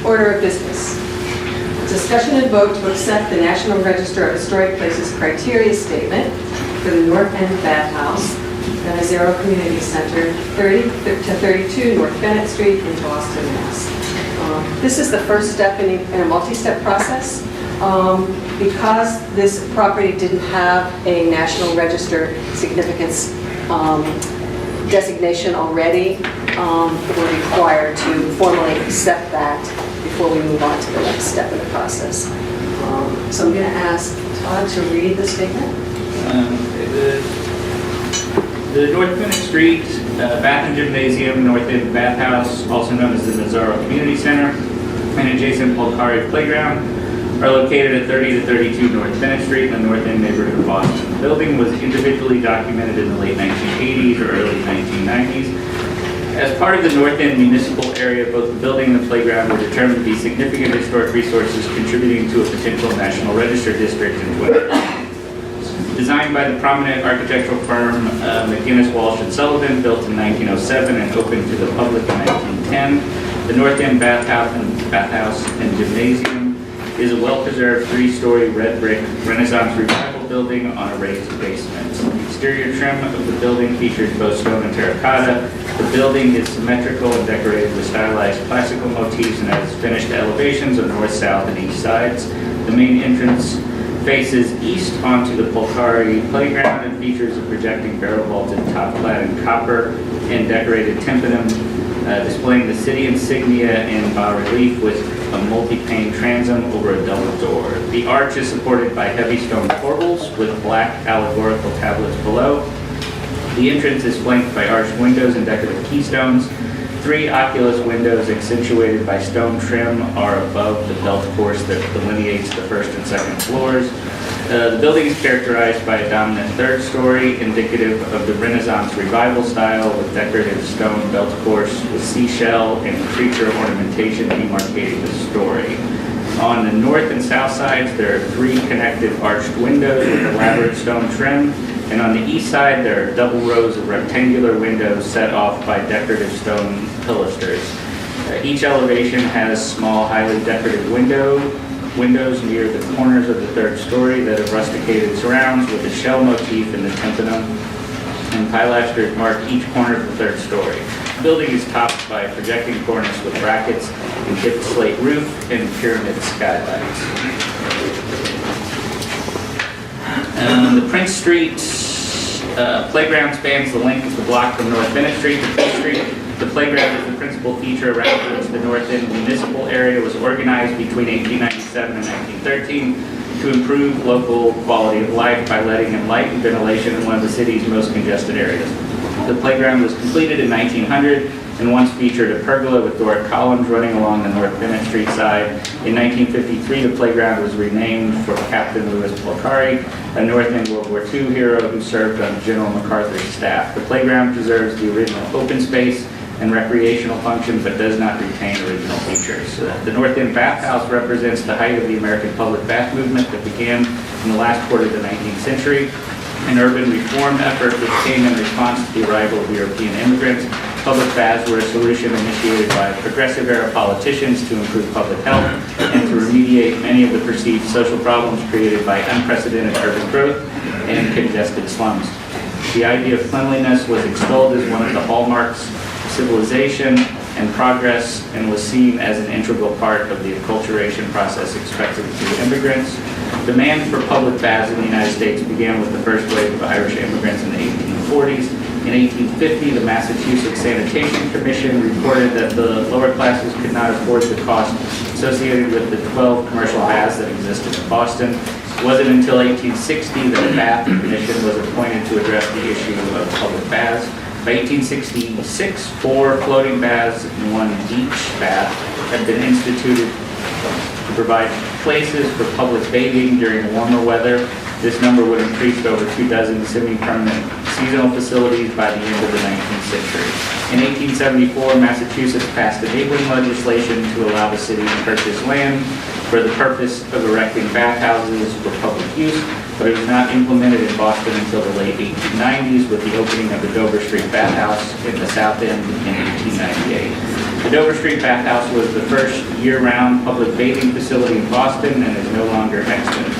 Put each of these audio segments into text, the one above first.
Order of business. Discussion and vote to accept the National Register of Historic Places criteria statement for the North End Bathhouse, the Nazzaro Community Center, 30 to 32 North Bennett Street in Boston, Mass. This is the first step in a multi-step process. Because this property didn't have a National Register significance designation already, we're required to formally accept that before we move on to the next step in the process. So I'm going to ask Todd to read the statement. The North Bennett Street Bath and Gymnasium, North End Bathhouse, also known as the Nazzaro Community Center, and adjacent Polcari Playground, are located at 30 to 32 North Bennett Street in the North End neighborhood of Boston. The building was individually documented in the late 1980s or early 1990s. As part of the North End Municipal Area, both the building and the playground were determined to be significant historic resources contributing to a potential National Register district in 2020. Designed by the prominent architectural firm Maginnis, Walsh & Sullivan, built in 1907 and opened to the public in 1910, the North End Bathhouse and Gymnasium is a well-preserved three-story red brick Renaissance revival building on a raised basement. The exterior trim of the building features both stone and terracotta. The building is symmetrical and decorated with stylized classical motifs and has finished elevations of north, south, and east sides. The main entrance faces east onto the Polcari Playground and features a projecting barrel-vaulted top-clad in copper and decorated tympanum, displaying the city insignia in bas-relief with a multi-pane transom over a double door. The arch is supported by heavy stone corbels with black allegorical tablets below. The entrance is flanked by arched windows and decorative keystones. Three oculus windows accentuated by stone trim are above the belt course that delineates the first and second floors. The building is characterized by a dominant third story, indicative of the Renaissance revival style, with decorative stone belt course with seashell and creature ornamentation demarcating the story. On the north and south sides, there are three connected arched windows with elaborate stone trim, and on the east side, there are double rows of rectangular windows set off by decorative stone pilasters. Each elevation has small, highly decorative windows near the corners of the third story that have rusticated surrounds with a shell motif in the tympanum, and pilasters mark each corner of the third story. The building is topped by a projecting cornice with brackets and dipped slate roof and pyramid skylights. The Prince Street playground spans the length of the block from North Bennett Street to Prince Street. The playground is the principal feature around which the North End Municipal Area was organized between 1897 and 1913 to improve local quality of life by letting in light and ventilation in one of the city's most congested areas. The playground was completed in 1900 and once featured a pergola with Doric columns running along the North Bennett Street side. In 1953, the playground was renamed for Captain Louis Polcari, a North End World War II hero who served on General MacArthur's staff. The playground preserves the original open space and recreational function, but does not retain original features. The North End Bathhouse represents the height of the American public bath movement that began in the last quarter of the 19th century, an urban reform effort which came in response to the arrival of European immigrants. Public baths were a solution initiated by progressive-era politicians to improve public health and to remediate many of the perceived social problems created by unprecedented urban growth and congested slums. The idea of cleanliness was extolled as one of the hallmarks of civilization and progress, and was seen as an integral part of the acculturation process expected to immigrants. Demand for public baths in the United States began with the first wave of Irish immigrants in the 1840s. In 1850, the Massachusetts Sanitation Commission reported that the lower classes could not afford the cost associated with the 12 commercial baths that existed in Boston. It wasn't until 1860 that a bath commission was appointed to address the issue of public baths. By 1866, 4 floating baths and 1 beach bath had been instituted to provide places for public bathing during warmer weather. This number would increase to over 2 dozen semi-permanent seasonal facilities by the end of the 19th century. In 1874, Massachusetts passed enabling legislation to allow the city to purchase land for the purpose of erecting bathhouses for public use. but it was not implemented in Boston until the late 1890s with the opening of the Dover Street Bathhouse in the South End in 1898. The Dover Street Bathhouse was the first year-round public bathing facility in Boston and is no longer extant.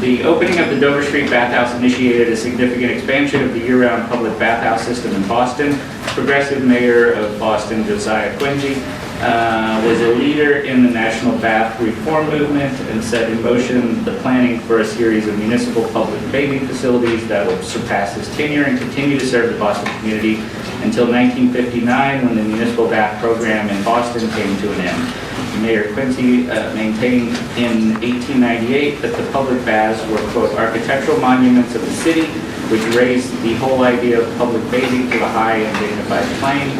The opening of the Dover Street Bathhouse initiated a significant expansion of the year-round public bathhouse system in Boston. Progressive Mayor of Boston, Josiah Quincy, was a leader in the national bath reform movement and set in motion the planning for a series of municipal public bathing facilities that would surpass his tenure and continue to serve the Boston community until 1959, when the municipal bath program in Boston came to an end. Mayor Quincy maintained in 1898 that the public baths were, quote, architectural monuments of the city, which raised the whole idea of public bathing to a high and dignified plane.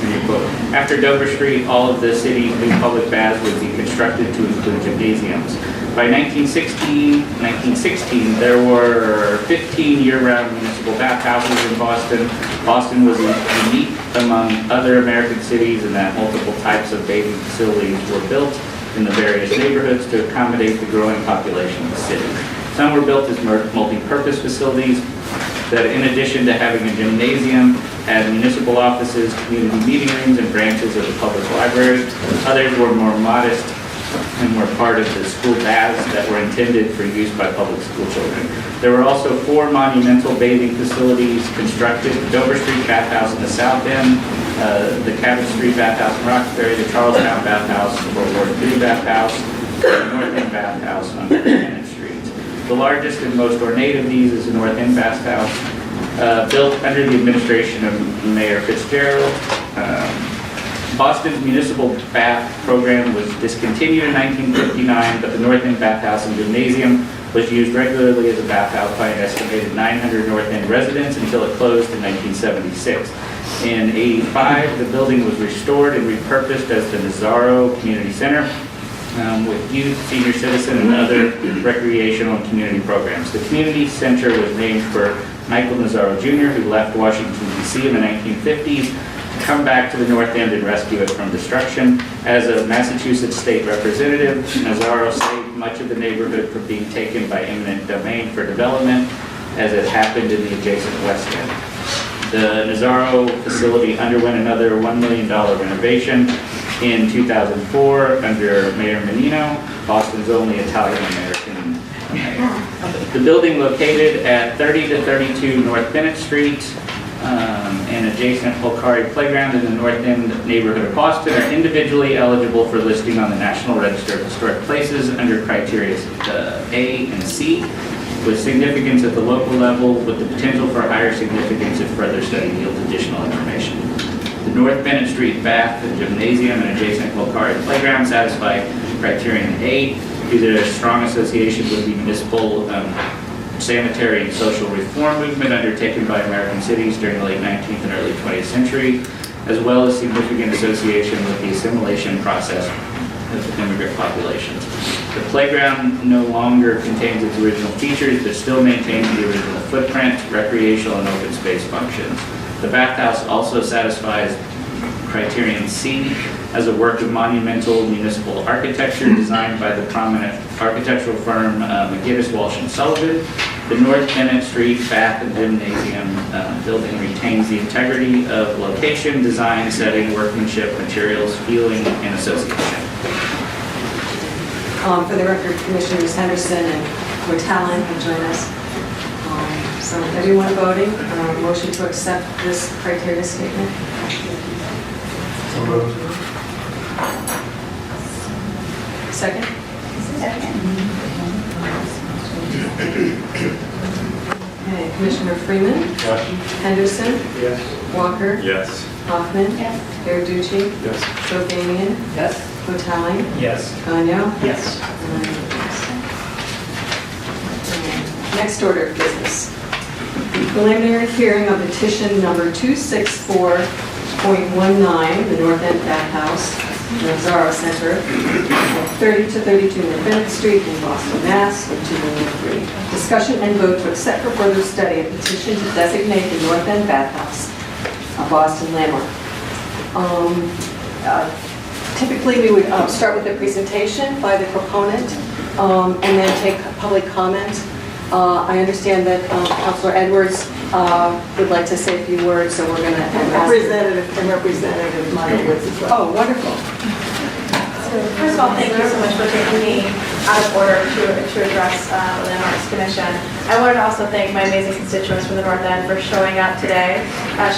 And quote, after Dover Street, all of the city's new public baths would be constructed to include gymnasiums. By 1916, there were 15 year-round municipal bathhouses in Boston. Boston was unique among other American cities in that multiple types of bathing facilities were built in the various neighborhoods to accommodate the growing population of the city. Some were built as multi-purpose facilities that, in addition to having a gymnasium, had municipal offices, community meeting rooms, and branches of the public library. Others were more modest and were part of the school baths that were intended for use by public school children. There were also 4 monumental bathing facilities constructed: the Dover Street Bathhouse in the South End, the Cabot Street Bathhouse in Roxbury, the Charlestown Bathhouse, the World War II Bathhouse, and the North End Bathhouse on Maginnis Street. The largest and most ornate of these is the North End Bathhouse, built under the administration of Mayor Fitzgerald. Boston's municipal bath program was discontinued in 1959, but the North End Bathhouse and Gymnasium was used regularly as a bathhouse by an estimated 900 North End residents until it closed in 1976. In '85, the building was restored and repurposed as the Nazzaro Community Center, with youth, senior citizen, and other recreational and community programs. The community center was named for Michael Nazzaro Jr., who left Washington, D.C. in the 1950s, to come back to the North End and rescue it from destruction. As a Massachusetts state representative, Nazzaro saved much of the neighborhood from being taken by eminent domain for development, as it happened in the adjacent West End. The Nazzaro facility underwent another $1 million renovation in 2004 under Mayor Menino, Boston's only Italian-American mayor. The building, located at 30 to 32 North Bennett Street and adjacent Polcari Playground in the North End neighborhood of Boston, are individually eligible for listing on the National Register of Historic Places under criteria A and C, with significance at the local level, with the potential for higher significance if further study yields additional information. The North Bennett Street Bath and Gymnasium and adjacent Polcari Playground satisfy criterion A due to their strong association with the municipal sanitary and social reform movement undertaken by American cities during the late 19th and early 20th century, as well as significant association with the assimilation process of immigrant populations. The playground no longer contains its original features, but still maintains the original footprint, recreational and open space functions. The bathhouse also satisfies criterion C as a work of monumental municipal architecture designed by the prominent architectural firm Maginnis, Walsh & Sullivan. The North Bennett Street Bath and Gymnasium building retains the integrity of location, design, setting, workmanship, materials, feeling, and association. For the record, Commissioners Henderson and Mortallen have joined us. So everyone voting, motion to accept this criteria statement. So moved. Second? Okay, Commissioner Freeman? Yes. Henderson? Yes. Walker? Yes. Hoffman? Yes. Verducci? Yes. Sofanian? Yes. Mortallen? Yes. Donagh? Yes. Next order of business. The preliminary hearing of petition number 264.19, the North End Bathhouse, Nazzaro Center, at 30 to 32 North Bennett Street in Boston, Mass. 0203. Discussion and vote to accept for further study a petition to designate the North End Bathhouse a Boston landmark. Typically, we would start with a presentation by the proponent and then take public comment. I understand that Councilor Edwards would like to say a few words, so we're going to Representative Monowitz as well. Oh, wonderful. So first of all, thank you so much for taking me out of order to address the Landmarks Commission. I wanted to also thank my amazing constituents from the North End for showing up today,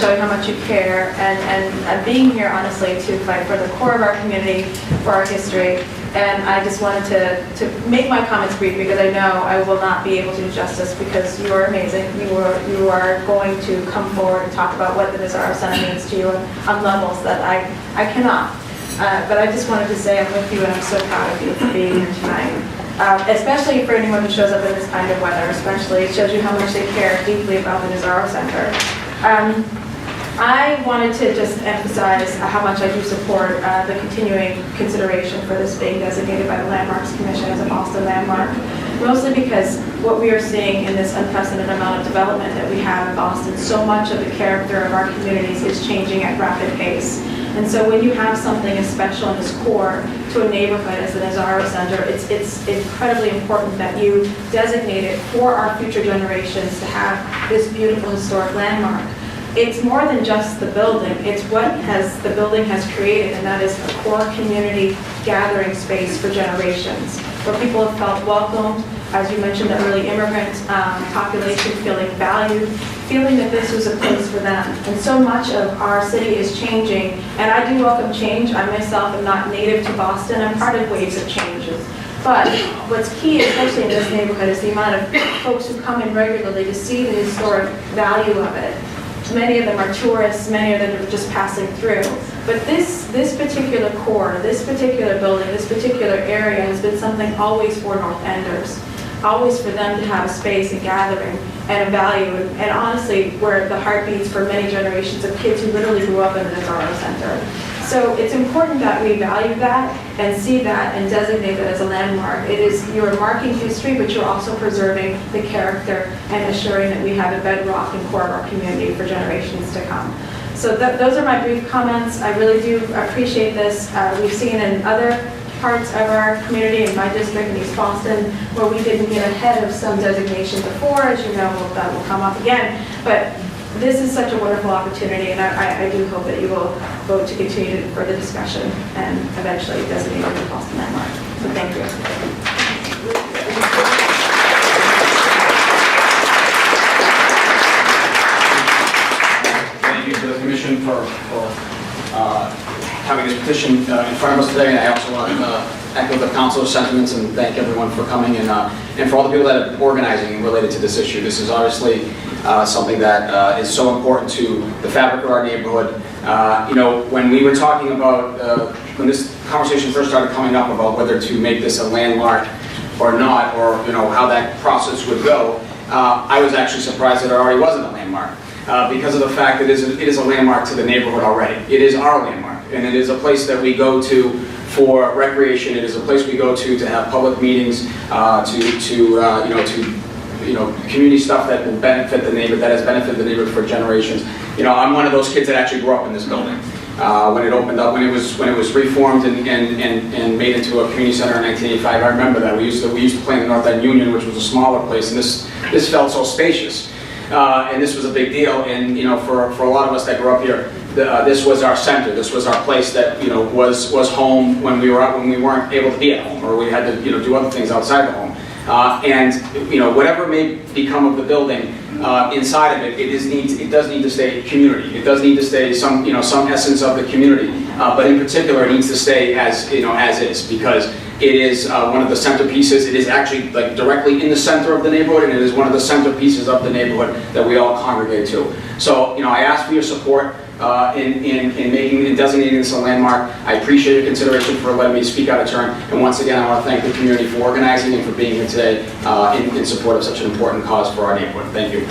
showing how much you care, and being here, honestly, to fight for the core of our community, for our history. And I just wanted to make my comments brief because I know I will not be able to do justice because you are amazing. You are going to come forward and talk about what the Nazzaro Center means to you on levels that I cannot. But I just wanted to say I'm with you and I'm so proud of you for being here tonight. Especially for anyone who shows up in this kind of weather, especially. It shows you how much they care deeply about the Nazzaro Center. I wanted to just emphasize how much I do support the continuing consideration for this being designated by the Landmarks Commission as a Boston landmark. Mostly because what we are seeing in this unprecedented amount of development that we have in Boston, so much of the character of our communities is changing at rapid pace. And so when you have something as special and as core to a neighborhood as the Nazzaro Center, it's incredibly important that you designate it for our future generations to have this beautiful historic landmark. It's more than just the building, it's what the building has created, and that is a core community gathering space for generations, where people have felt welcomed, as you mentioned, the early immigrant population feeling valued, feeling that this was a place for them. And so much of our city is changing, and I do welcome change. I myself am not native to Boston. I'm part of waves of changes. But what's key, especially in this neighborhood, is the amount of folks who come in regularly to see the historic value of it. Many of them are tourists, many of them are just passing through. But this particular core, this particular building, this particular area has been something always for North Enders. Always for them to have a space, a gathering, and a value, and honestly, where the heartbeats for many generations of kids who literally grew up in the Nazzaro Center. So it's important that we value that and see that and designate it as a landmark. It is, you're marking history, but you're also preserving the character and assuring that we have a bedrock and core of our community for generations to come. So those are my brief comments. I really do appreciate this. We've seen in other parts of our community, in my district in East Boston, where we didn't get ahead of some designation before. As you know, that will come up again. But this is such a wonderful opportunity, and I do hope that you will vote to continue to further discussion and eventually designate it as a Boston landmark. So thank you. Thank you to the Commission for having this petition in front of us today. And I also want to echo the Councilor's sentiments and thank everyone for coming and for all the people that are organizing related to this issue. This is obviously something that is so important to the fabric of our neighborhood. You know, when we were talking about, when this conversation first started coming up about whether to make this a landmark or not, or you know, how that process would go, I was actually surprised that it already wasn't a landmark. Because of the fact that it is a landmark to the neighborhood already. It is our landmark, and it is a place that we go to for recreation. It is a place we go to have public meetings, community stuff that will benefit the neighborhood, that has benefited the neighborhood for generations. You know, I'm one of those kids that actually grew up in this building. When it opened up, when it was reformed and made into a community center in 1985, I remember that. We used to play in the North End Union, which was a smaller place, and this felt so spacious. And this was a big deal, and you know, for a lot of us that grew up here, this was our center. This was our place that you know was home when we weren't able to be at home, or we had to do other things outside the home. And you know, whatever may become of the building, inside of it, it does need to stay community. It does need to stay some essence of the community. But in particular, it needs to stay as is, because it is one of the centerpieces. It is actually like directly in the center of the neighborhood, and it is one of the centerpieces of the neighborhood that we all congregate to. So, I ask for your support in designating this a landmark. I appreciate your consideration for letting me speak out of turn. And once again, I want to thank the community for organizing and for being here today in support of such an important cause for our neighborhood. Thank you.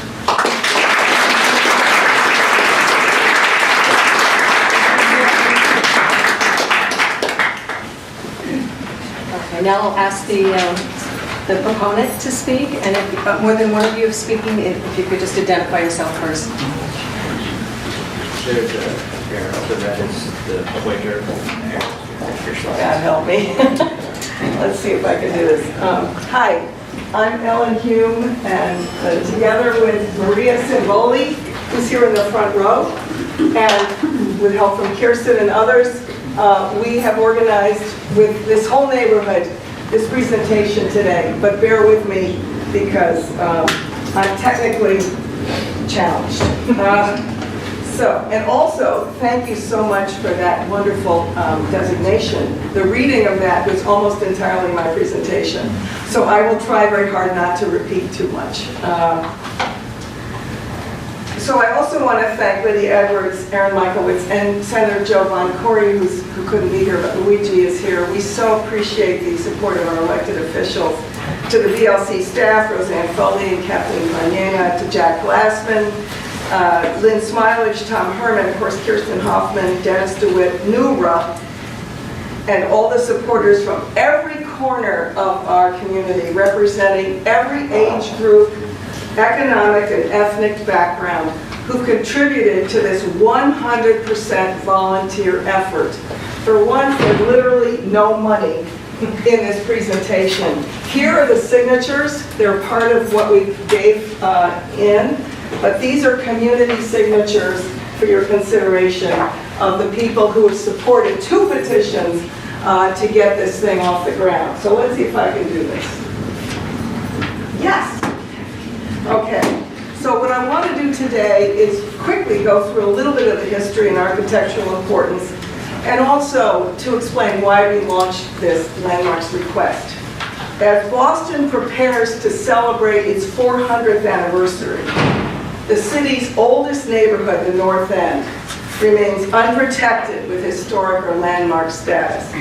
Now I'll ask the proponent to speak, and if more than one of you is speaking, if you could just identify yourself first. There's a pair of that is the Quaker. God help me. Let's see if I can do this. Hi, I'm Ellen Hume, and together with Maria Simboli, who's here in the front row, and with help from Kirsten and others, we have organized with this whole neighborhood this presentation today. But bear with me because I'm technically challenged. And also, thank you so much for that wonderful designation. The reading of that was almost entirely my presentation. So I will try very hard not to repeat too much. So I also want to thank Lydia Edwards, Aaron Michaelwitz, and Senator Joe Boncory, who couldn't be here, but Luigi is here. We so appreciate the support of our elected officials. To the VLC staff, Roseanne Foley and Kathleen Manena, to Jack Glassman, Lynn Smilage, Tom Herman, of course, Kirsten Hoffman, Dennis DeWitt, Nura, and all the supporters from every corner of our community, representing every age group, economic and ethnic background, who contributed to this 100% volunteer effort. For one, for literally no money in this presentation. Here are the signatures. They're part of what we gave in. But these are community signatures for your consideration of the people who have supported 2 petitions to get this thing off the ground. So let's see if I can do this. Yes. Okay. So what I want to do today is quickly go through a little bit of the history and architectural importance, and also to explain why we launched this landmarks request. As Boston prepares to celebrate its 400th anniversary, the city's oldest neighborhood, the North End, remains unprotected with historic or landmark status.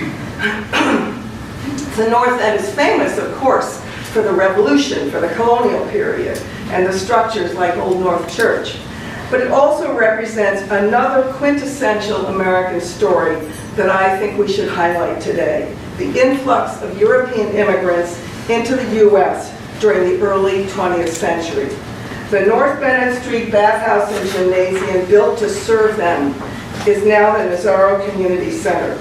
The North End is famous, of course, for the Revolution, for the colonial period, and the structures like Old North Church. But it also represents another quintessential American story that I think we should highlight today: the influx of European immigrants into the U.S. during the early 20th century. The North Bennett Street Bathhouse and Gymnasium, built to serve them, is now the Nazzaro Community Center.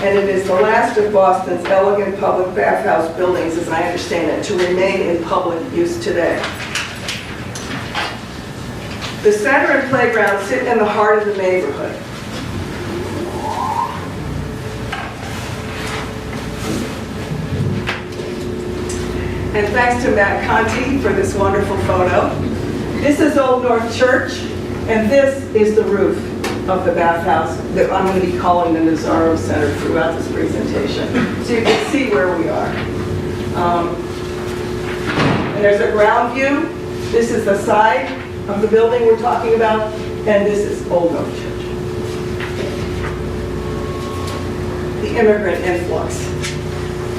And it is the last of Boston's elegant public bathhouse buildings, as I understand it, to remain in public use today. The center and playground sit in the heart of the neighborhood. And thanks to Matt Conti for this wonderful photo. This is Old North Church, and this is the roof of the bathhouse that I'm going to be calling the Nazzaro Center throughout this presentation. So you can see where we are. And there's a ground view. This is the side of the building we're talking about, and this is Old North Church. The immigrant influx.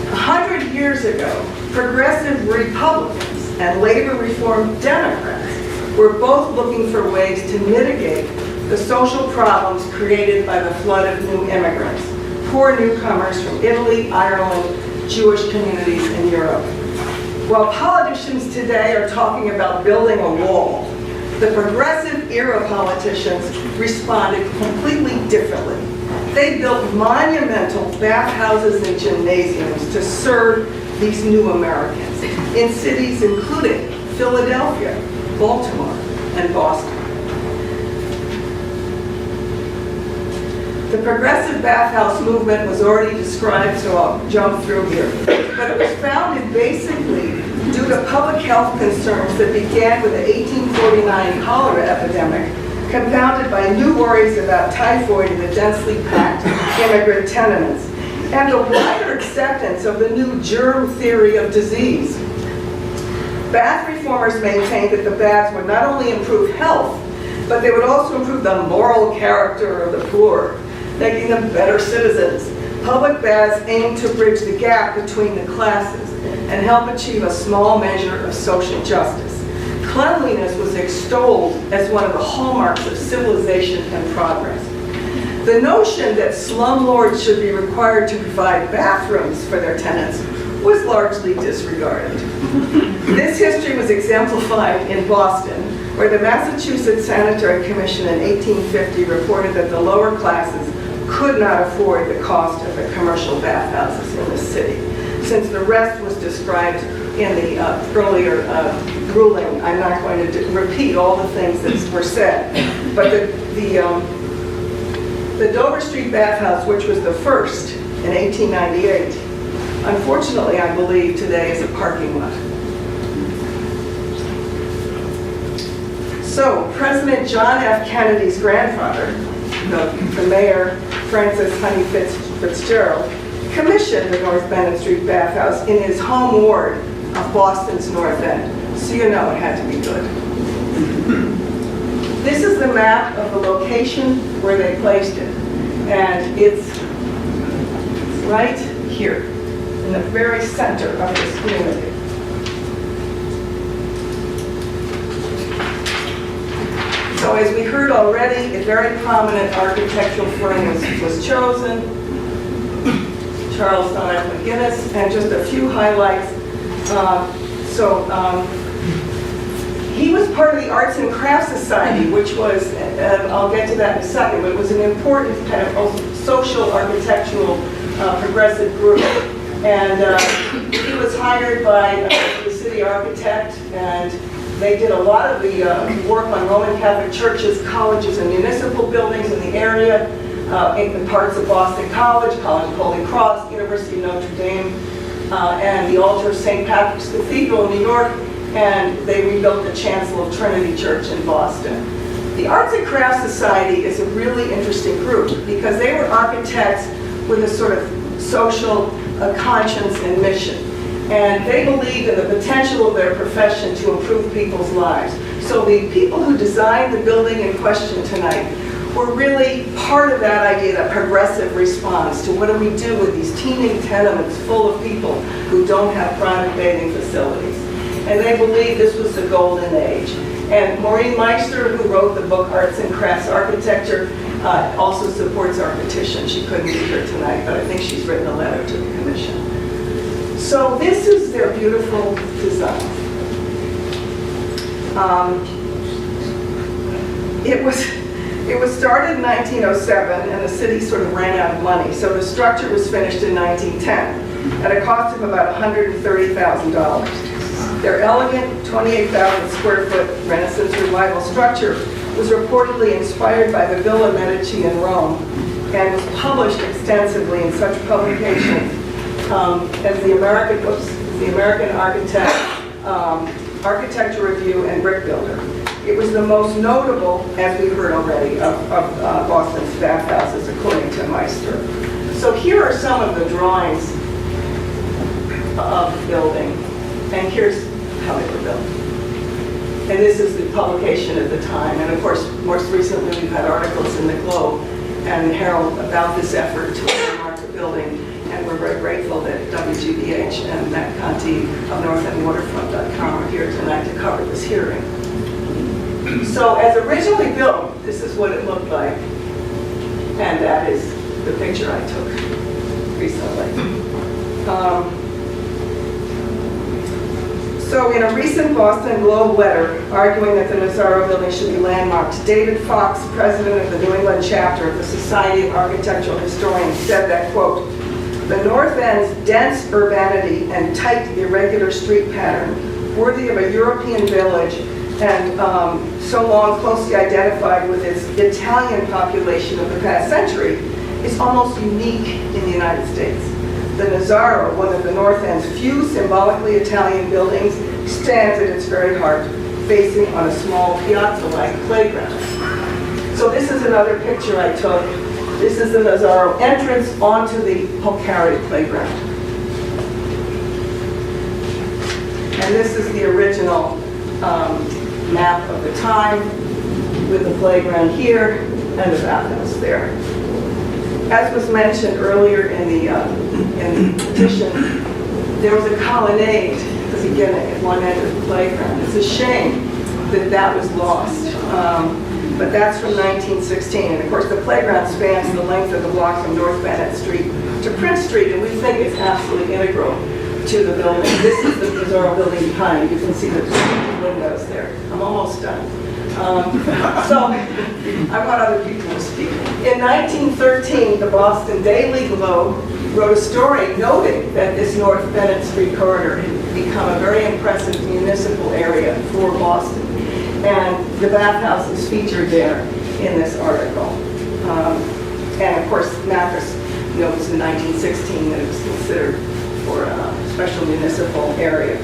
100 years ago, progressive Republicans and labor reform Democrats were both looking for ways to mitigate the social problems created by the flood of new immigrants, poor newcomers from Italy, Ireland, Jewish communities in Europe. While politicians today are talking about building a wall, the progressive era politicians responded completely differently. They built monumental bathhouses and gymnasiums to serve these new Americans in cities including Philadelphia, Baltimore, and Boston. The progressive bathhouse movement was already described, so I'll jump through here. But it was founded basically due to public health concerns that began with the 1849 cholera epidemic, compounded by new worries about typhoid in the densely packed immigrant tenements, and a wider acceptance of the new germ theory of disease. Bath reformers maintained that the baths would not only improve health, but they would also improve the moral character of the poor, making them better citizens. Public baths aimed to bridge the gap between the classes and help achieve a small measure of social justice. Cleanliness was extolled as one of the hallmarks of civilization and progress. The notion that slumlords should be required to provide bathrooms for their tenants was largely disregarded. This history was exemplified in Boston, where the Massachusetts Sanitary Commission in 1850 reported that the lower classes could not afford the cost of the commercial bathhouses in the city. since the rest was described in the earlier ruling, I'm not going to repeat all the things that were said. But the Dover Street bathhouse, which was the first in 1898, unfortunately, I believe today is a parking lot. So, President John F. Kennedy's grandfather, the Mayor Francis Honey Fitzgerald, commissioned the North Bennett Street bathhouse in his home ward of Boston's North End. So you know it had to be good. This is the map of the location where they placed it. And it's right here, in the very center of this community. So as we heard already, a very prominent architectural firm was chosen, Charles Donagh Maginnis, and just a few highlights. He was part of the Arts and Crafts Society, which was, I'll get to that in a second, but it was an important kind of social, architectural, progressive group. And he was hired by the city architect, and they did a lot of the work on Roman Catholic churches, colleges, and municipal buildings in the area, in parts of Boston College, College of Holy Cross, University of Notre Dame, and the altar of St. Patrick's Cathedral in New York, and they rebuilt the chancel of Trinity Church in Boston. The Arts and Crafts Society is a really interesting group because they were architects with a sort of social conscience and mission. And they believed in the potential of their profession to improve people's lives. So the people who designed the building in question tonight were really part of that idea, that progressive response to what do we do with these teeming tenements full of people who don't have private bathing facilities. And they believed this was the golden age. And Maureen Meister, who wrote the book Arts and Crafts Architecture, also supports our petition. She couldn't be here tonight, but I think she's written a letter to the commission. So this is their beautiful design. It was started in 1907, and the city sort of ran out of money. So the structure was finished in 1910 at a cost of about $130,000. Their elegant 28,000 square foot Renaissance Revival structure was reportedly inspired by the Villa Medici in Rome and was published extensively in such publications as the American Architecture Review and Brick Builder. It was the most notable, as we heard already, of Boston's bathhouses, according to Meister. So here are some of the drawings of the building, and here's how they were built. And this is the publication at the time. And of course, most recently, we've had articles in the Globe and the Herald about this effort to landmark the building. And we're very grateful that WGBH and Matt Conti of NorthEndWaterfront.com are here tonight to cover this hearing. So as originally built, this is what it looked like. And that is the picture I took recently. So in a recent Boston Globe letter arguing that the Nazzaro building should be landmarked, David Fox, president of the New England chapter of the Society of Architectural Historians, said that, quote, "The North End's dense urbanity and tight, irregular street pattern, worthy of a European village and so long closely identified with its Italian population of the past century, is almost unique in the United States. The Nazzaro, one of the North End's few symbolically Italian buildings, stands at its very heart, facing on a small piazza-like playground." So this is another picture I took. This is the Nazzaro entrance onto the Polcari playground. And this is the original map of the time with the playground here and the bathhouse there. As was mentioned earlier in the petition, there was a colonnade at the beginning at one end of the playground. It's a shame that that was lost. But that's from 1916. And of course, the playground spans the length of the block from North Bennett Street to Prince Street, and we think it's absolutely integral to the building. This is the Nazzaro building behind. You can see the windows there. I'm almost done. So I want other people to speak. In 1913, the Boston Daily Globe wrote a story noting that this North Bennett Street corridor had become a very impressive municipal area for Boston. And the bathhouse is featured there in this article. And of course, Mathis notes in 1916 that it was considered for a special municipal area.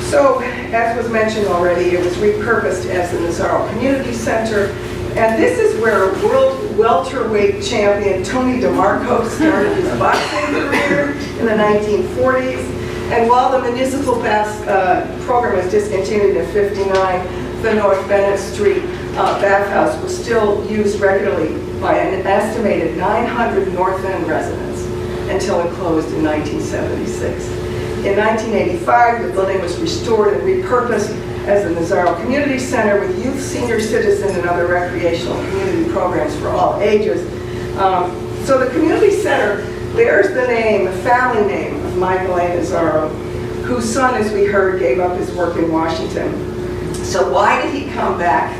So, as was mentioned already, it was repurposed as the Nazzaro Community Center. And this is where world welterweight champion Tony DeMarco started his boxing career in the 1940s. And while the municipal program was discontinued in '59, the North Bennett Street bathhouse was still used regularly by an estimated 900 North End residents until it closed in 1976. In 1985, the building was restored and repurposed as the Nazzaro Community Center with youth, senior citizen, and other recreational community programs for all ages. So the community center bears the name, the family name of Michael A. Nazzaro, whose son, as we heard, gave up his work in Washington. So why did he come back?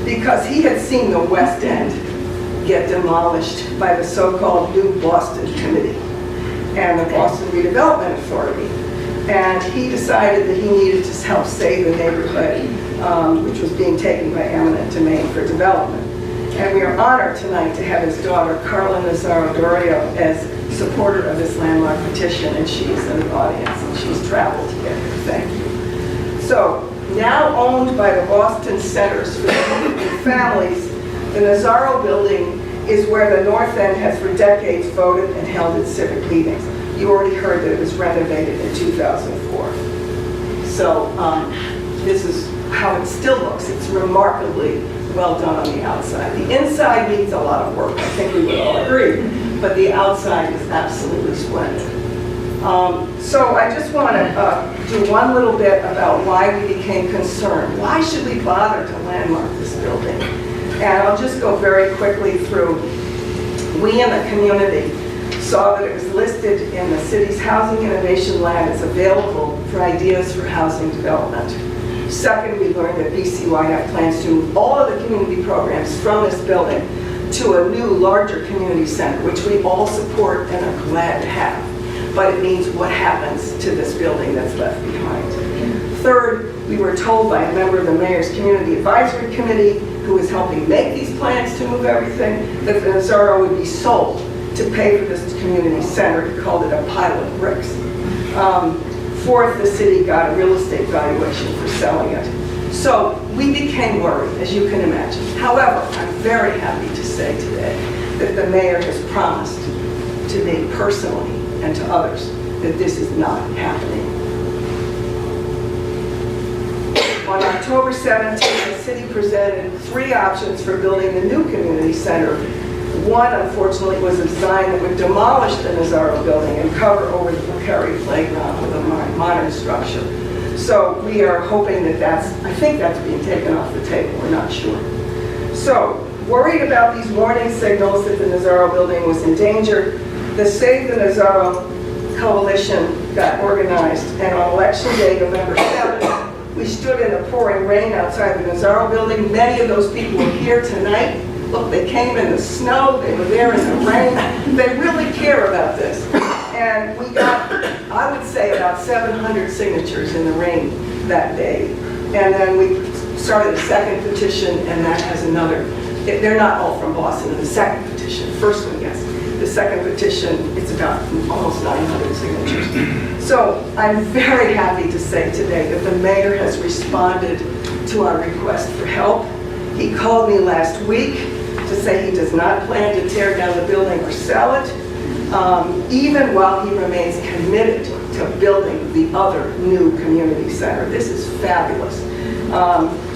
Because he had seen the West End get demolished by the so-called New Boston Committee and the Boston Redevelopment Authority. And he decided that he needed to help save the neighborhood, which was being taken by eminent domain for development. And we are honored tonight to have his daughter, Carla Nazzaro Dorio, as supporter of this landmark petition, and she is in the audience, and she's traveled to get here. Thank you. So, now owned by the Boston Centers for Youth and Families, the Nazzaro Building is where the North End has for decades voted and held its civic meetings. You already heard that it was renovated in 2004. So this is how it still looks. It's remarkably well done on the outside. The inside needs a lot of work, I think we would all agree, but the outside is absolutely splendid. So I just want to do one little bit about why we became concerned. Why should we bother to landmark this building? And I'll just go very quickly through. We in the community saw that it was listed in the city's Housing Innovation Lab as available for ideas for housing development. Second, we learned that BCYF plans to move all of the community programs from this building to a new, larger community center, which we all support and are glad to have. But it means what happens to this building that's left behind. Third, we were told by a member of the Mayor's Community Advisory Committee, who is helping make these plans to move everything, that the Nazzaro would be sold to pay for this community center. He called it a pile of bricks. Fourth, the city got a real estate valuation for selling it. So we became worried, as you can imagine. However, I'm very happy to say today that the mayor has promised to me personally and to others that this is not happening. On October 17th, the city presented 3 options for building the new community center. One, unfortunately, was a design that would demolish the Nazzaro building and cover over the Macquarie playground with a modern structure. So we are hoping that I think that's being taken off the table, we're not sure. So, worried about these warning signals that the Nazzaro building was in danger, the Save the Nazzaro Coalition got organized, and on election day, November 7th, we stood in the pouring rain outside the Nazzaro building. Many of those people are here tonight. Look, they came in the snow, they were there in the rain. They really care about this. And we got, I would say, about 700 signatures in the rain that day. And then we started a second petition, and that has another. They're not all from Boston in the second petition. First one, yes. The second petition, it's about almost 900 signatures. So I'm very happy to say today that the mayor has responded to our request for help. He called me last week to say he does not plan to tear down the building or sell it, even while he remains committed to building the other new community center. This is fabulous.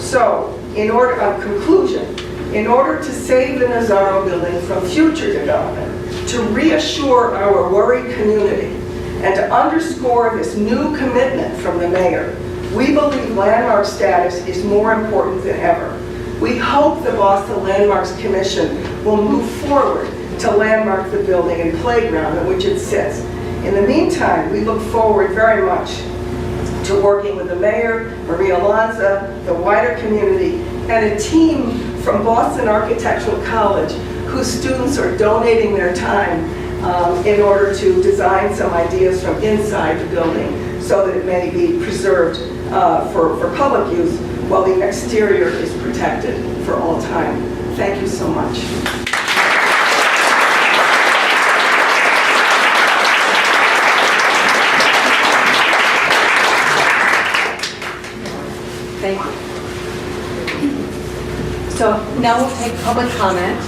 So, conclusion, in order to save the Nazzaro building from future development, to reassure our worried community, and to underscore this new commitment from the mayor, we believe landmark status is more important than ever. We hope the Boston Landmarks Commission will move forward to landmark the building and playground in which it sits. In the meantime, we look forward very much to working with the mayor, Maria Lanza, the wider community, and a team from Boston Architectural College whose students are donating their time in order to design some ideas from inside the building so that it may be preserved for public use while the exterior is protected for all time. Thank you so much. Thank you. So now we'll take public comment.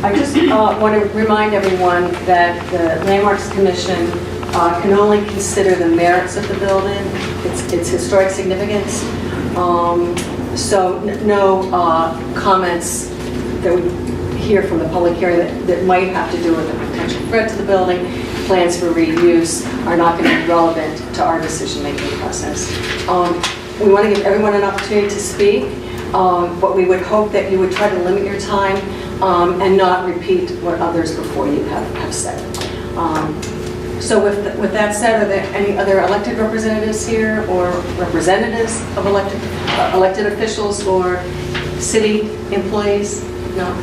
I just want to remind everyone that the Landmarks Commission can only consider the merits of the building, its historic significance. So no comments that we hear from the public hearing that might have to do with a potential threat to the building, plans for reuse, are not going to be relevant to our decision-making process. We want to give everyone an opportunity to speak, but we would hope that you would try to limit your time and not repeat what others before you have said. So with that said, are there any other elected representatives here or representatives of elected officials or city employees? No?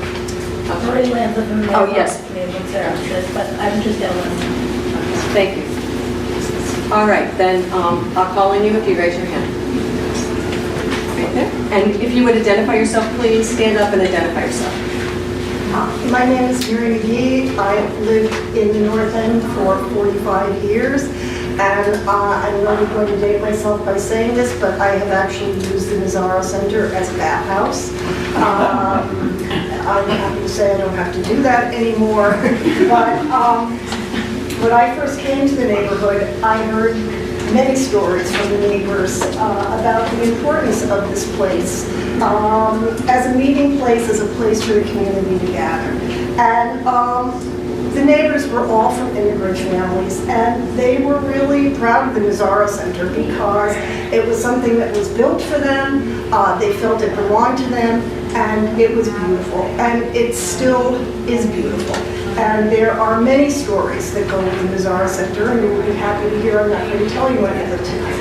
Lori Lanza from the Oh, yes. Naval Services, but I'm just Ellen. Thank you. All right, then I'll call on you if you raise your hand. Right there. And if you would identify yourself, please stand up and identify yourself. My name is Mary McGee. I've lived in the North End for 45 years, and I'm not going to date myself by saying this, but I have actually used the Nazzaro Center as a bathhouse. I'm happy to say I don't have to do that anymore, but when I first came to the neighborhood, I heard many stories from the neighbors about the importance of this place as a meeting place, as a place for the community to gather. And the neighbors were all from immigrant families, and they were really proud of the Nazzaro Center because it was something that was built for them, they felt it belonged to them, and it was beautiful, and it still is beautiful. And there are many stories that go with the Nazzaro Center, and you will be happy to hear. I'm not going to tell you any of them tonight.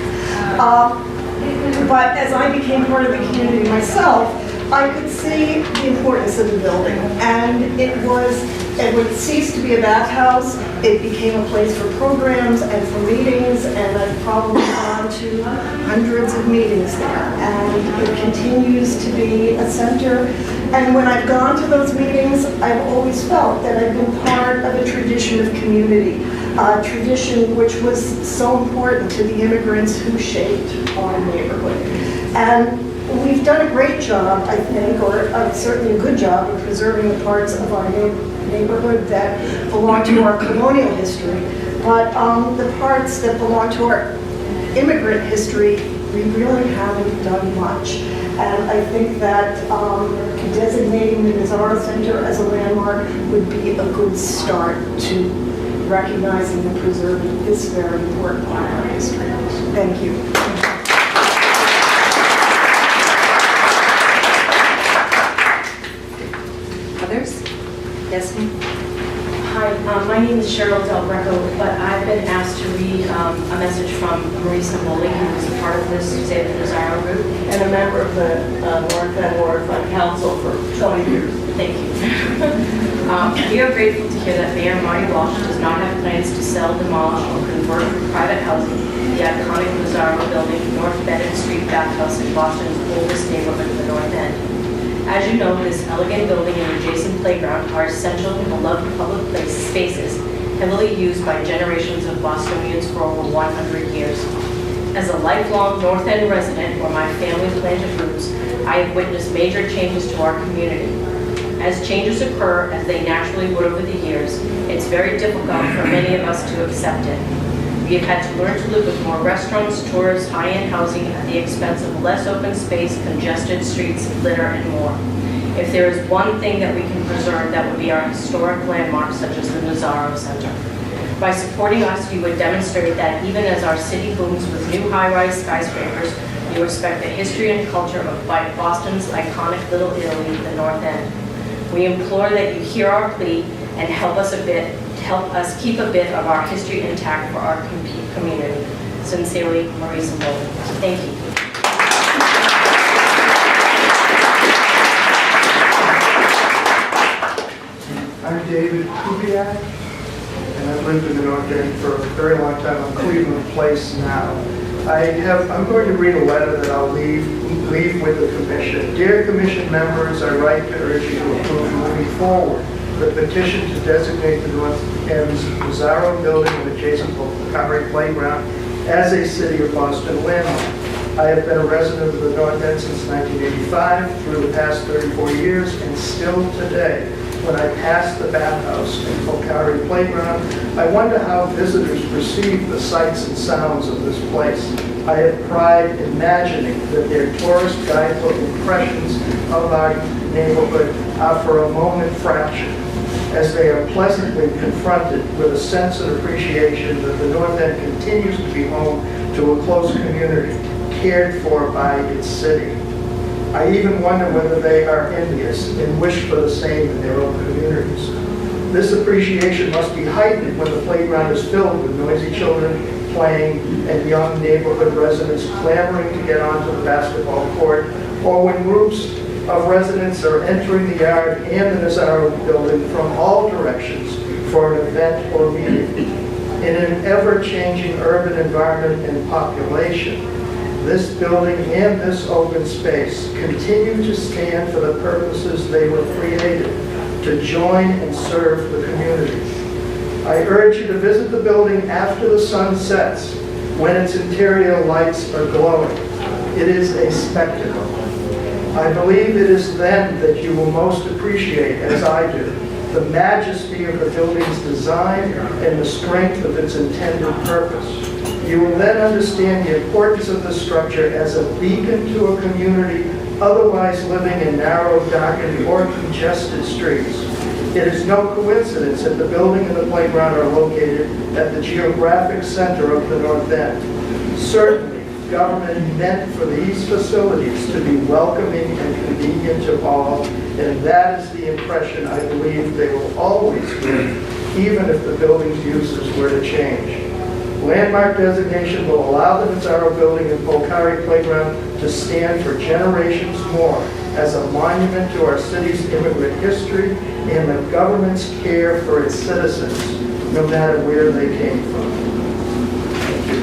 But as I became part of the community myself, I could see the importance of the building. And when it ceased to be a bathhouse, it became a place for programs and for meetings, and I've probably gone to hundreds of meetings there. And it continues to be a center. And when I've gone to those meetings, I've always felt that I've been part of a tradition of community, a tradition which was so important to the immigrants who shaped our neighborhood. And we've done a great job, I think, or certainly a good job of preserving the parts of our neighborhood that belong to our colonial history. But the parts that belong to our immigrant history, we really haven't done much. And I think that designating the Nazzaro Center as a landmark would be a good start to recognizing and preserving this very important part of our history. Thank you. Others? Yes, ma'am? Hi, my name is Cheryl Del Greco, but I've been asked to read a message from Marisa Moley, who was a part of this Save the Nazzaro group, And a member of the North End Ward Fund Council for 20 years. Thank you. We are grateful to hear that Mayor Marty Walsh does not have plans to sell, demolish, or convert for private housing the iconic Nazzaro building, North Bennett Street Bathhouse in Boston's oldest neighborhood of the North End. As you know, this elegant building and adjacent playground are essential and beloved public spaces, heavily used by generations of Bostonians for over 100 years. As a lifelong North End resident, where my family planted roots, I have witnessed major changes to our community. As changes occur, as they naturally would over the years, it's very difficult for many of us to accept it. We have had to learn to live with more restaurants, tours, high-end housing at the expense of less open space, congested streets, litter, and more. If there is one thing that we can preserve, that would be our historic landmarks such as the Nazzaro Center. By supporting us, you would demonstrate that even as our city booms with new high-rise skyscrapers, you respect the history and culture of Boston's iconic Little Italy, the North End. We implore that you hear our plea and help us keep a bit of our history intact for our community. Sincerely, Marisa Moley. Thank you. I'm David Kubiak, and I've lived in the North End for a very long time on Cleveland Place now. I'm going to read a letter that I'll leave with the commission. Dear commission members, I write to urge you to approve moving forward the petition to designate the North End's Nazzaro building and adjacent Pocari playground as a City of Boston landmark. I have been a resident of the North End since 1985, through the past 34 years, and still today. When I pass the bathhouse and Pocari playground, I wonder how visitors perceive the sights and sounds of this place. I have pride imagining that their tourist guidebook impressions of our neighborhood are for a moment fractured, as they are pleasantly confronted with a sense and appreciation that the North End continues to be home to a close community, cared for by its city. I even wonder whether they are envious and wish for the same in their own communities. This appreciation must be heightened when the playground is filled with noisy children playing and young neighborhood residents clamoring to get onto the basketball court, or when groups of residents are entering the yard and the Nazzaro building from all directions for an event or meeting. In an ever-changing urban environment and population, this building and this open space continue to stand for the purposes they were created, to join and serve the community. I urge you to visit the building after the sun sets, when its interior lights are glowing. It is a spectacle. I believe it is then that you will most appreciate, as I do, the majesty of the building's design and the strength of its intended purpose. You will then understand the importance of the structure as a beacon to a community otherwise living in narrow, darkened, or congested streets. It is no coincidence that the building and the playground are located at the geographic center of the North End. Certainly, government meant for these facilities to be welcoming and convenient to all, and that is the impression I believe they will always give, even if the building's uses were to change. Landmark designation will allow the Nazzaro building and Pocari playground to stand for generations more as a monument to our city's immigrant history and the government's care for its citizens, no matter where they came from. Thank you.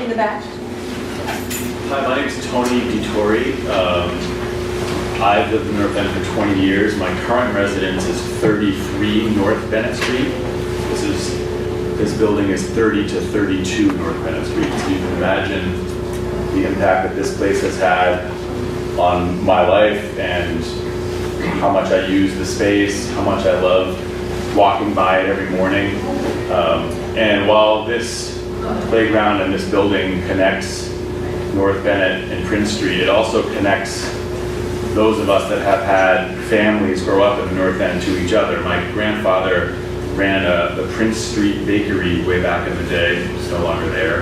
In the back. Hi, my name is Tony Vittori. I've lived in North Bennett for 20 years. My current residence is 33 North Bennett Street. This building is 30 to 32 North Bennett Street. So you can imagine the impact that this place has had on my life and how much I use the space, how much I love walking by it every morning. And while this playground and this building connects North Bennett and Prince Street, it also connects those of us that have had families grow up in the North End to each other. My grandfather ran the Prince Street Bakery way back in the day. It's no longer there.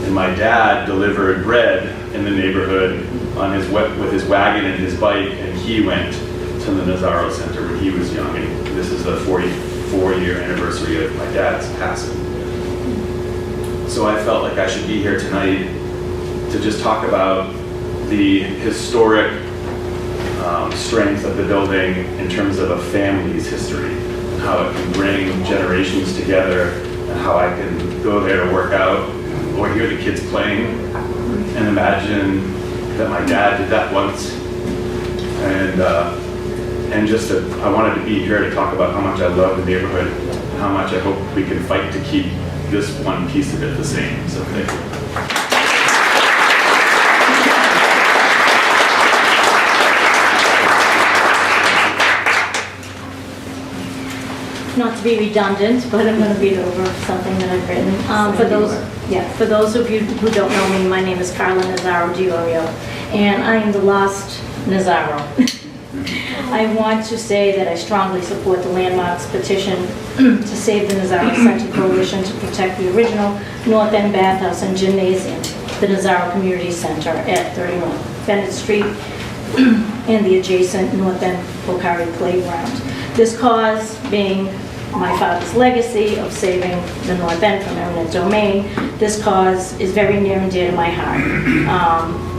And my dad delivered bread in the neighborhood on with his wagon and his bike, and he went to the Nazzaro Center when he was young. And this is the 44-year anniversary of my dad's passing. So I felt like I should be here tonight to just talk about the historic strength of the building in terms of a family's history, and how it can bring generations together, and how I can go there to work out or hear the kids playing and imagine that my dad did that once. And just I wanted to be here to talk about how much I love the neighborhood and how much I hope we can fight to keep this one piece of it the same. So thank you. Not to be redundant, but I'm going to read over something that I've written. For those of you who don't know me, my name is Carla Nazzaro Diorio, and I am the lost Nazzaro. I want to say that I strongly support the Landmarks petition to save the Nazzaro Center Coalition to protect the original North End Bathhouse and Gymnasium, the Nazzaro Community Center at 31 Bennett Street, and the adjacent North End Pocari Playground. This cause being my father's legacy of saving the North End from eminent domain. This cause is very near and dear to my heart.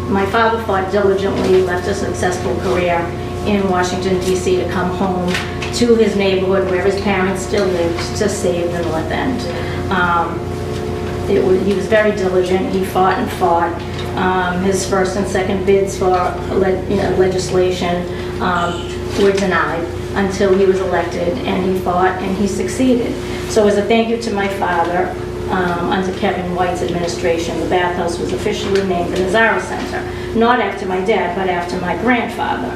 My father fought diligently, left a successful career in Washington, D.C. to come home to his neighborhood where his parents still lived to save the North End. He was very diligent. He fought and fought. His first and second bids for legislation were denied until he was elected, and he fought and he succeeded. So as a thank you to my father, under Kevin White's administration, the bathhouse was officially named the Nazzaro Center, not after my dad, but after my grandfather,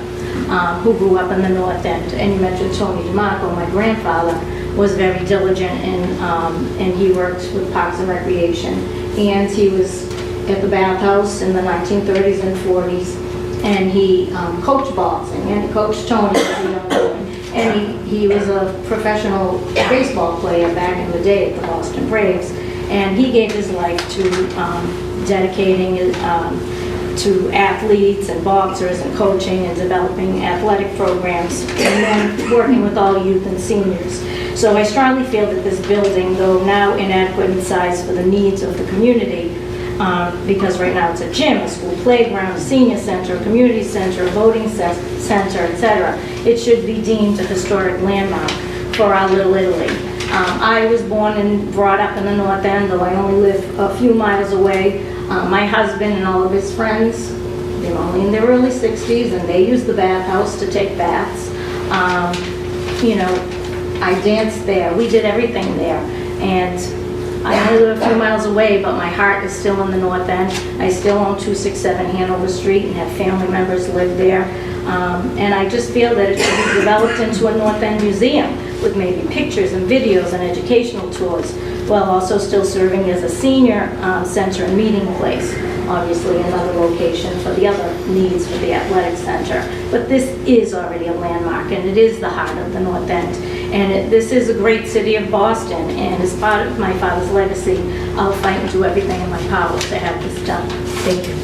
who grew up in the North End. And you mentioned Tony DeMarco. My grandfather was very diligent, and he worked with Parks and Recreation, and he was at the bathhouse in the 1930s and 40s, and he coached boxing, and he coached Tony as a young boy. And he was a professional baseball player back in the day at the Boston Braves, and he gave his life to dedicating to athletes and boxers and coaching and developing athletic programs, and then working with all youth and seniors. So I strongly feel that this building, though now inadequate in size for the needs of the community, because right now it's a gym, a school playground, a senior center, a community center, a voting center, etc., it should be deemed a historic landmark for our Little Italy. I was born and brought up in the North End, though I only live a few miles away. My husband and all of his friends, they're only in their early 60s, and they use the bathhouse to take baths. I danced there. We did everything there. And I only live a few miles away, but my heart is still in the North End. I still own 267 Hanover Street and have family members live there. And I just feel that it should be developed into a North End museum with maybe pictures and videos and educational tours, while also still serving as a senior center and meeting place. Obviously another location for the other needs for the athletic center. But this is already a landmark, and it is the heart of the North End. And this is a great city of Boston, and as part of my father's legacy, I'll fight and do everything in my power to have this done. Thank you.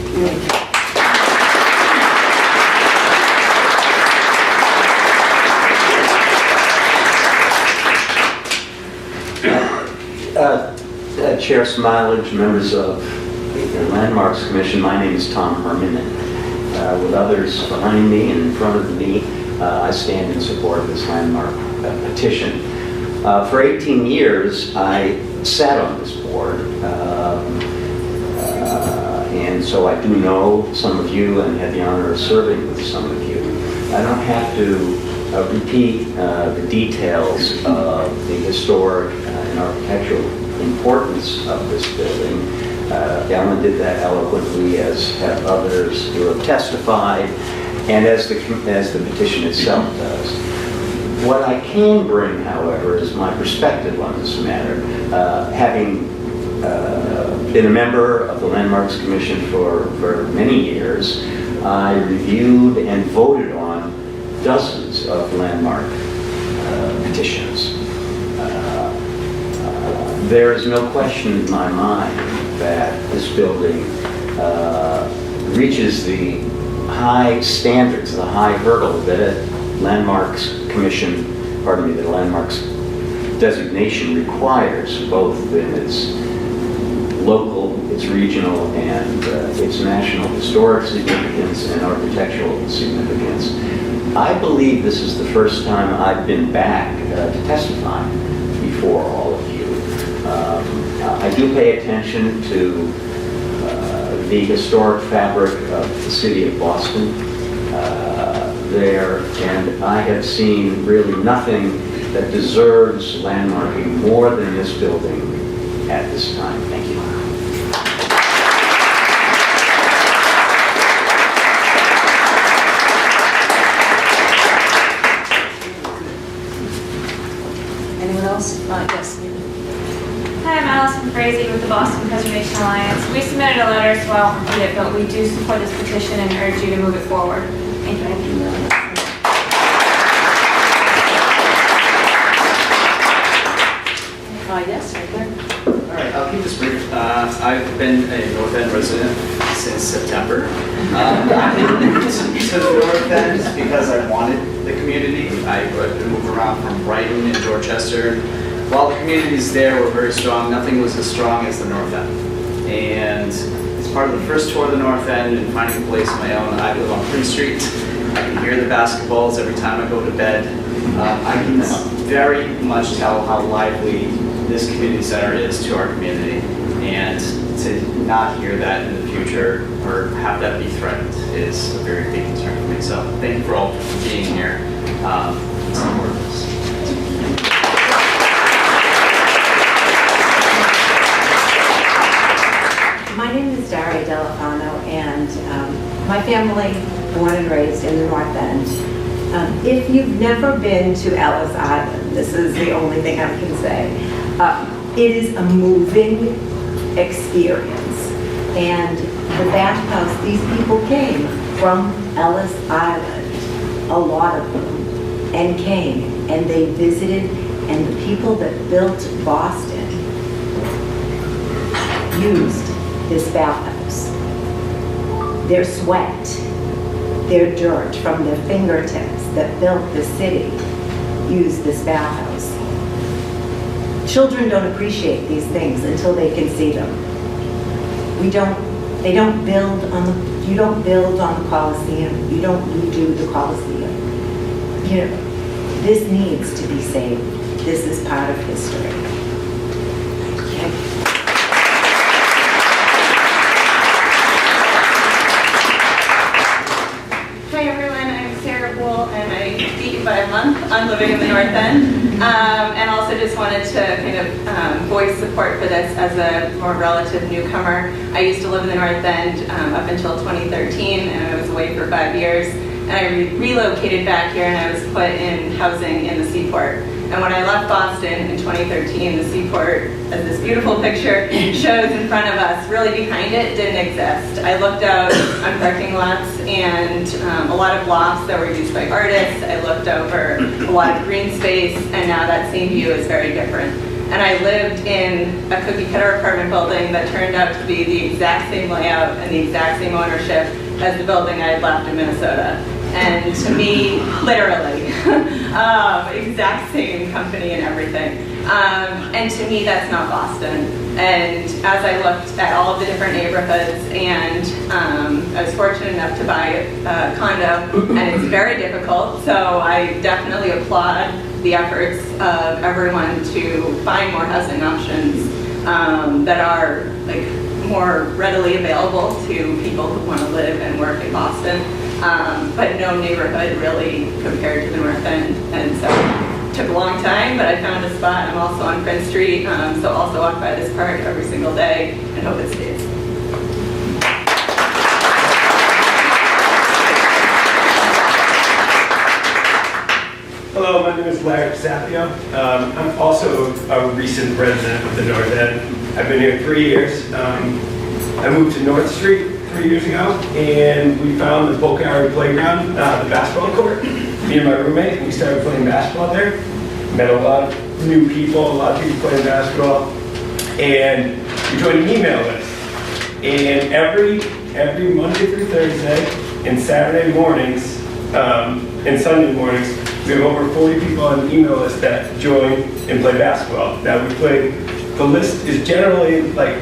Chair Smilage, members of the Landmarks Commission, my name is Tom Herman, and with others behind me and in front of me, I stand in support of this landmark petition. For 18 years, I sat on this board, and so I do know some of you and had the honor of serving with some of you. I don't have to repeat the details of the historic and architectural importance of this building. Ellen did that eloquently, as have others who have testified, and as the petition itself does. What I can bring, however, is my perspective on this matter. Having been a member of the Landmarks Commission for many years, I reviewed and voted on dozens of landmark petitions. There is no question in my mind that this building reaches the high standards, the high hurdle that a Landmarks Commission, the Landmarks designation requires, both in its local, its regional, and its national historic significance and architectural significance. I believe this is the first time I've been back to testify before all of you. I do pay attention to the historic fabric of the city of Boston there, and I have seen really nothing that deserves landmarking more than this building at this time. Thank you. Anyone else? Yes. Hi, I'm Allison Frazee with the Boston Preservation Alliance. We submitted a letter, so I won't read it, but we do support this petition and urge you to move it forward. Thank you. Yes, right there. All right, I'll keep this brief. I've been a North End resident since September. I moved to the North End because I wanted the community. I would move around from Brighton and Dorchester. While the communities there were very strong, nothing was as strong as the North End. And it's part of the first tour of the North End and finding a place of my own. I live on Prince Street. I can hear the basketballs every time I go to bed. I can very much tell how lively this community center is to our community. And to not hear that in the future or have that be threatened is a very big concern for me. So thank you for all being here. It's important. My name is Daria Delafano, and my family born and raised in the North End. If you've never been to Ellis Island, this is the only thing I can say. It is a moving experience. And the bathhouse, these people came from Ellis Island, a lot of them, and came, and they visited, and the people that built Boston used this bathhouse. Their sweat, their dirt from their fingertips that built the city used this bathhouse. Children don't appreciate these things until they can see them. You don't build on the Coliseum. You don't redo the Coliseum. You know, this needs to be saved. This is part of history. Okay. Hi everyone, I'm Sarah Bull and I beat you by a month on living in the North End. And also just wanted to kind of voice support for this as a more relative newcomer. I used to live in the North End up until 2013 and I was away for 5 years. And I relocated back here and I was put in housing in the Seaport. And when I left Boston in 2013, the Seaport, as this beautiful picture shows in front of us, really behind it didn't exist. I looked out on parking lots and a lot of lofts that were used by artists. I looked over a lot of green space, and now that same view is very different. And I lived in a cookie-cutter apartment building that turned out to be the exact same layout and the exact same ownership as the building I had left in Minnesota. And to me, literally, exact same company and everything. And to me, that's not Boston. And as I looked at all of the different neighborhoods, and I was fortunate enough to buy a condo, and it's very difficult, so I definitely applaud the efforts of everyone to find more housing options that are like more readily available to people who want to live and work in Boston. But no neighborhood really compared to the North End. And so it took a long time, but I found a spot. I'm also on Prince Street, so also walk by this park every single day and hope it stays. Hello, my name is Larry Sapio. I'm also a recent resident of the North End. I've been here 3 years. I moved to North Street 3 years ago, and we found the Polkari playground, the basketball court. Me and my roommate, we started playing basketball there. Met a lot of new people, a lot of people playing basketball, and we joined an email list. And every Monday through Thursday and Saturday mornings and Sunday mornings, we have over 40 people on the email list that join and play basketball. Now the list is generally like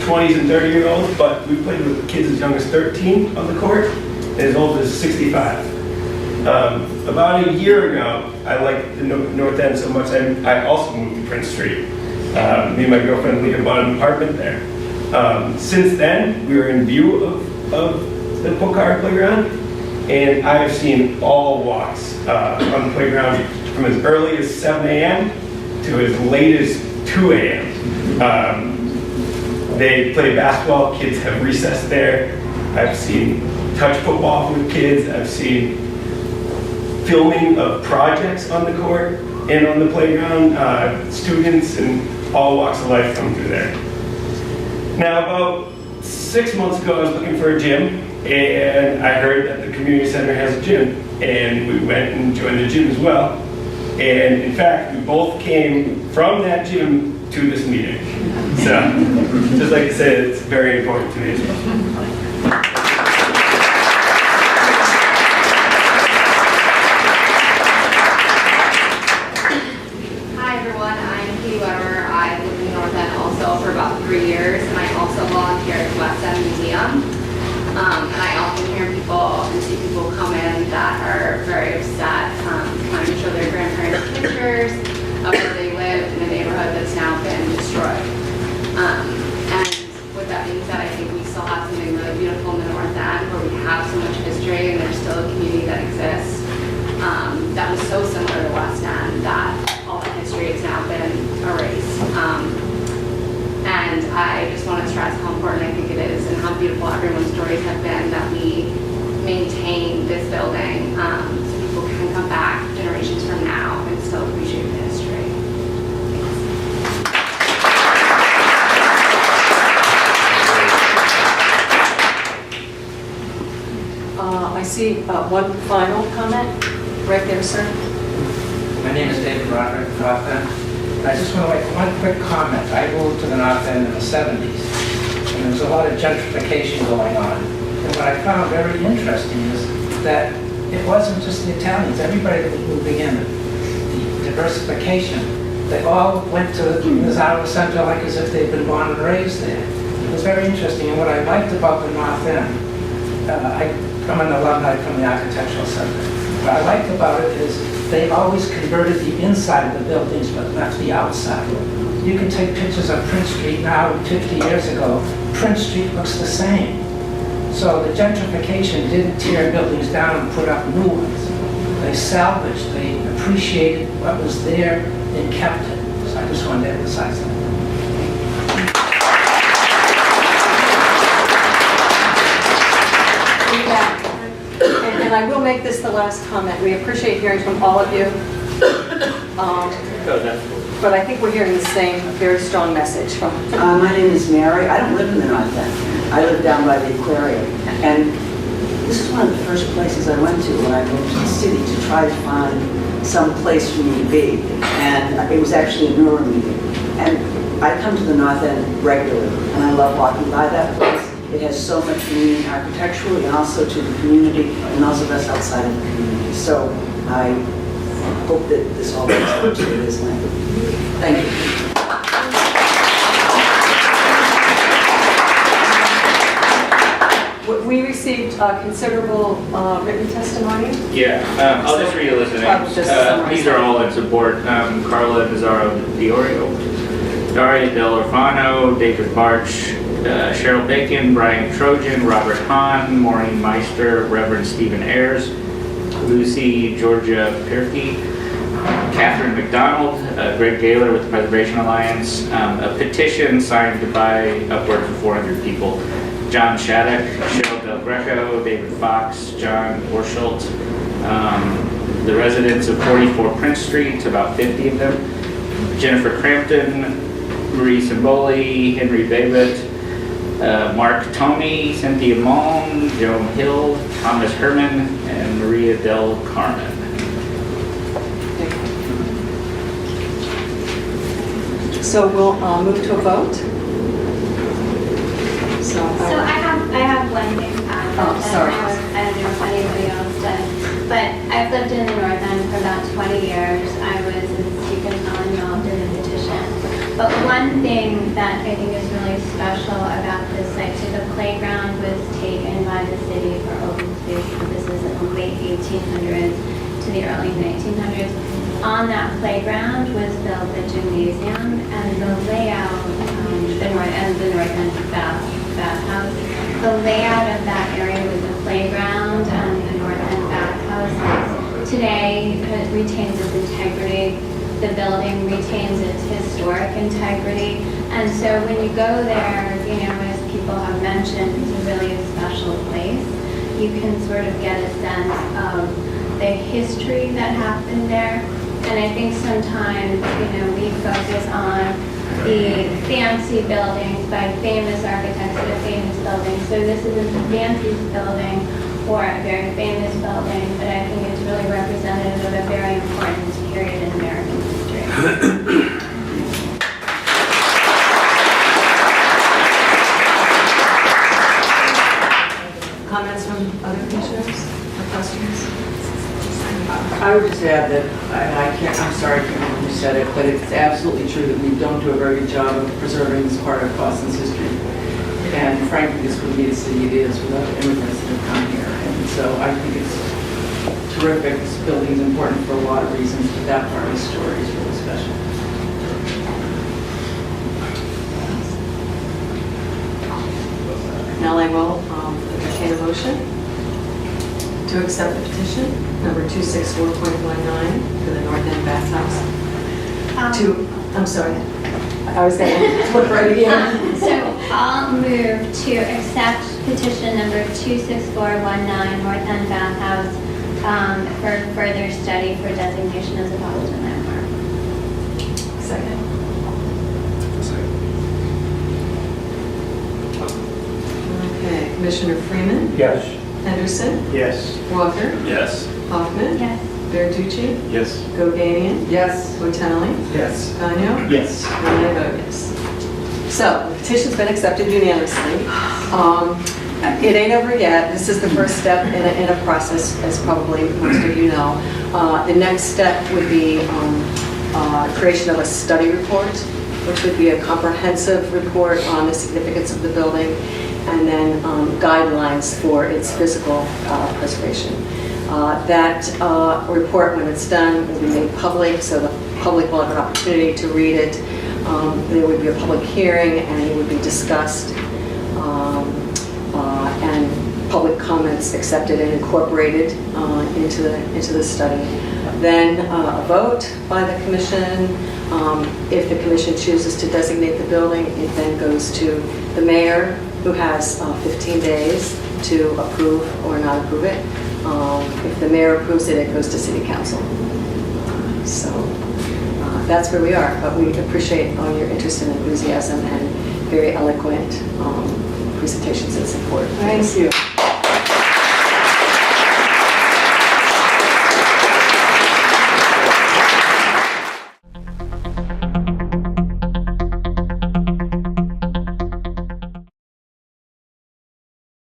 20s and 30-year-olds, but we played with kids as young as 13 on the court and as old as 65. About a year ago, I liked the North End so much, I also moved to Prince Street. Me and my girlfriend Leah bought an apartment there. Since then, we were in view of the Polkari playground, and I have seen all walks on the playground from as early as 7 a.m. to as late as 2 a.m. They play basketball, kids have recess there. I've seen touch football with kids. I've seen filming of projects on the court and on the playground. Students and all walks of life come through there. Now, about 6 months ago, I was looking for a gym, and I heard that the community center has a gym, and we went and joined the gym as well. And in fact, we both came from that gym to this meeting. So, just like I said, it's very important to me as well. Hi everyone, I'm Katie Weber. I lived in the North End also for about 3 years, and I also volunteer at the West End Museum. something really beautiful in the North End where we have so much history and there's still a community that exists. That was so similar to West End that all that history has now been erased. And I just want to stress how important I think it is and how beautiful everyone's stories have been that we maintain this building so people can come back generations from now and still appreciate the history. I see one final comment right there, sir. My name is David Roderick, North End. I just want to make one quick comment. I moved to the North End in the 70s, and there was a lot of gentrification going on. And what I found very interesting is that it wasn't just the Italians, everybody that was moving in, the diversification, they all went to the Nazzaro Center like as if they'd been born and raised there. It was very interesting, and what I liked about the North End, I'm an alumni from the Architectural Center. What I liked about it is they always converted the inside of the buildings but left the outside. You can take pictures of Prince Street now and 50 years ago. Prince Street looks the same. So the gentrification didn't tear buildings down and put up new ones. They salvaged, they appreciated what was there and kept it. So I just wanted to emphasize that. And I will make this the last comment. We appreciate hearing from all of you. But I think we're hearing the same very strong message from. My name is Mary. I don't live in the North End. I live down by the aquarium. And this is one of the first places I went to when I moved to the city to try to find some place for me to be. And it was actually a Neuro meeting. And I come to the North End regularly, and I love walking by that place. It has so much meaning architecturally and also to the community and those of us outside of the community. So I hope that this all goes up to this land. Thank you. We received considerable written testimony. Yeah, I'll just read a list of names. These are all in support. Carla Nazzaro Diorio, Daria Del Orfano, David Barch, Cheryl Bacon, Brian Trojan, Robert Hahn, Maureen Meister, Reverend Stephen Ayers, Lucy Georgia Perky, Catherine McDonald, Greg Gaylor with the Preservation Alliance, a petition signed by upwards of 400 people. John Shattuck, Cheryl Del Greco, David Fox, John Orschelt, the residents of 44 Prince Street, about 50 of them, Jennifer Crampton, Marie Simboli, Henry Babbitt, Mark Toney, Cynthia Malm, Joan Hill, Thomas Herman, and Maria Del Carmen. So we'll move to a vote. So I have one thing to add. Sorry. I don't know if anybody else does, but I've lived in the North End for about 20 years. I was, as you can tell, involved in the petition. But one thing that I think is really special about this site, so the playground was taken by the city for open space purposes in the late 1800s to the early 1900s. On that playground was built a gymnasium, and the layout, the North End bathhouse, the layout of that area with the playground and the North End bathhouse today retains its integrity. The building retains its historic integrity, and so when you go there, as people have mentioned, it's really a special place. You can sort of get a sense of the history that happened there, and I think sometimes, we focus on the fancy buildings by famous architects at a famous building. So this isn't the fanciest building or a very famous building, but I think it's really representative of a very important period in American history. Comments from other commissioners or questions? I would just add that, I'm sorry, I can't remember who said it, but it's absolutely true that we don't do a very good job of preserving this part of Boston's history. And frankly, this would be the city it is without the immigrants that have come here. And so I think it's terrific. This building is important for a lot of reasons, but that part of the story is really special. Now I I will entertain a motion to accept the petition, number 264.19, for the North End Bathhouse. I'm sorry, I was going to flip right again. So I'll move to accept petition number 26419, North End Bathhouse, for further study for designation as a Boston landmark. Second. Okay, Commissioner Freeman? Yes. Henderson? Yes. Walker? Yes. Hoffman? Yes. Verducci? Yes. Goganian? Yes. Botticelli? Yes. Gagnon? Yes. And I vote yes. So, the petition's been accepted unanimously. It ain't over yet. This is the first step in a process, as probably most of you know. The next step would be creation of a study report, which would be a comprehensive report on the significance of the building, and then guidelines for its physical preservation. That report, when it's done, will be made public, so the public will have an opportunity to read it. There would be a public hearing, and it would be discussed, and public comments accepted and incorporated into the study. Then a vote by the commission. If the commission chooses to designate the building, it then goes to the mayor, who has 15 days to approve or not approve it. If the mayor approves it, it goes to city council. So that's where we are, but we appreciate all your interest and enthusiasm and very eloquent presentations and support. Thank you.